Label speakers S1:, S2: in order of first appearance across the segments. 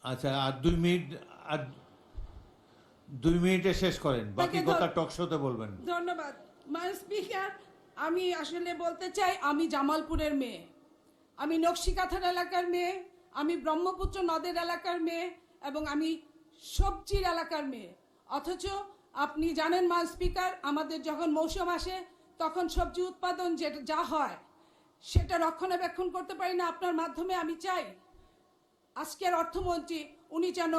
S1: আচ্ছা, আর 2 মিনিট, আর 2 মিনিটে শেষ করেন, বাকি কথা টক শোতে বলবেন।
S2: ধন্যবাদ মাননীয় স্পিকার। আমি আসলে বলতে চাই, আমি জামালপুরের মেয়ে, আমি নকশিকাথার এলাকার মেয়ে, আমি ব্রহ্মপুত্র নদের এলাকার মেয়ে, এবং আমি সবজির এলাকার মেয়ে। অথচ আপনি জানেন মাননীয় স্পিকার, আমাদের যখন মৌসুম আসে তখন সবজি উৎপাদন যেটা যা হয় সেটা রক্ষণাবেক্ষণ করতে পারি না। আপনার মাধ্যমে আমি চাই আজকের অর্থমন্ত্রী উনি যেন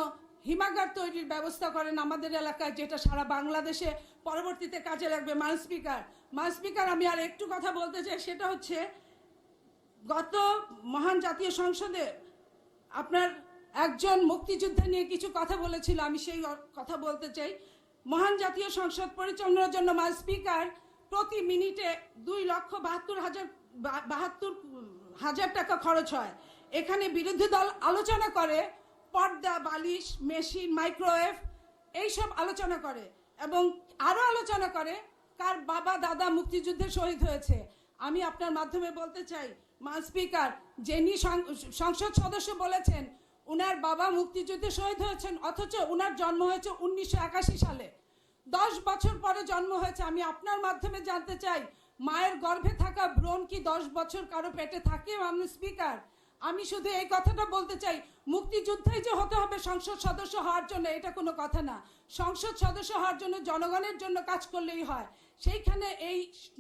S2: হিমাগার তৈরির ব্যবস্থা করেন আমাদের এলাকায়, যেটা সারা বাংলাদেশে পরবর্তীতে কাজে লাগবে। মাননীয় স্পিকার, আমি আর একটু কথা বলতে চাই, সেটা হচ্ছে গত মহান জাতীয় সংসদে আপনার একজন মুক্তিযোদ্ধা নিয়ে কিছু কথা বলেছিল, আমি সেই কথা বলতে চাই। মহান জাতীয় সংসদ পরিচালনার জন্য মাননীয় স্পিকার প্রতি মিনিটে 2,72,072 টাকা খরচ হয়। এখানে বিরোধী দল আলোচনা করে পর্দা, বালিশ, মেশিন, মাইক্রোওয়েভ এইসব আলোচনা করে, এবং আরও আলোচনা করে কার বাবা দাদা মুক্তিযুদ্ধে শহীদ হয়েছে। আমি আপনার মাধ্যমে বলতে চাই মাননীয় স্পিকার, যিনি সংসদ সদস্য বলেছেন উনার বাবা মুক্তিযুদ্ধে শহীদ হয়েছেন, অথচ উনার জন্ম হয়েছে 1981 সালে, 10 বছর পরে জন্ম হয়েছে। আমি আপনার মাধ্যমে জানতে চাই, মায়ের গর্ভে থাকা ভ্রূণ কি 10 বছর কারো পেটে থাকে? মাননীয় স্পিকার, আমি শুধু এই কথাটা বলতে চাই, মুক্তিযুদ্ধই যে হতে হবে সংসদ সদস্য হওয়ার জন্য এটা কোনো কথা না। সংসদ সদস্য হওয়ার জন্য জনগণের জন্য কাজ করলেই হয়। সেইখানে এই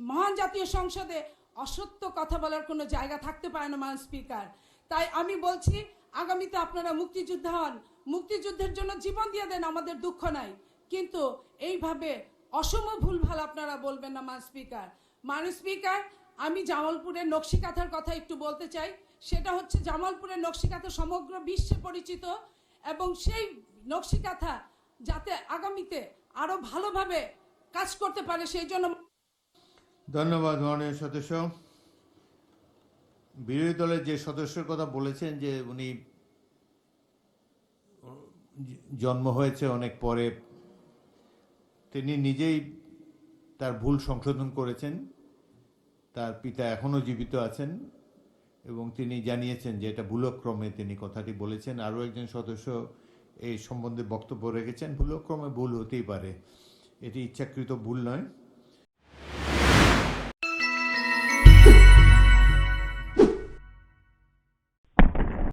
S2: মহান জাতীয় সংসদে অসত্য কথা বলার কোনো জায়গা থাকতে পারে না মাননীয় স্পিকার। তাই আমি বলছি, আগামীতে আপনারা মুক্তিযোদ্ধা হন, মুক্তিযুদ্ধের জন্য জীবন দিয়ে দেন, আমাদের দুঃখ নাই, কিন্তু এইভাবে অসম ভুলভাল আপনারা বলবেন না মাননীয় স্পিকার, আমি জামালপুরের নকশিকাঁথার কথা একটু বলতে চাই। সেটা হচ্ছে জামালপুরের নকশিকাঁথা সমগ্র বিশ্বে পরিচিত, এবং সেই নকশিকাঁথা যাতে আগামীতে আরো ভালোভাবে কাজ করতে পারে সেই জন্য।
S1: ধন্যবাদ মাননীয় সদস্য। বিরোধী দলের যে সদস্যের কথা বলেছেন যে উনি জন্ম হয়েছে অনেক পরে, তিনি নিজেই তার ভুল সংশোধন করেছেন। তার পিতা এখনও জীবিত আছেন এবং তিনি জানিয়েছেন যে এটা ভুলক্রমে তিনি কথাটি বলেছেন। আরও একজন সদস্য এই সম্বন্ধে বক্তব্য রেখেছেন। ভুলক্রমে ভুল হতেই পারে, এটি ইচ্ছাকৃত ভুল নয়।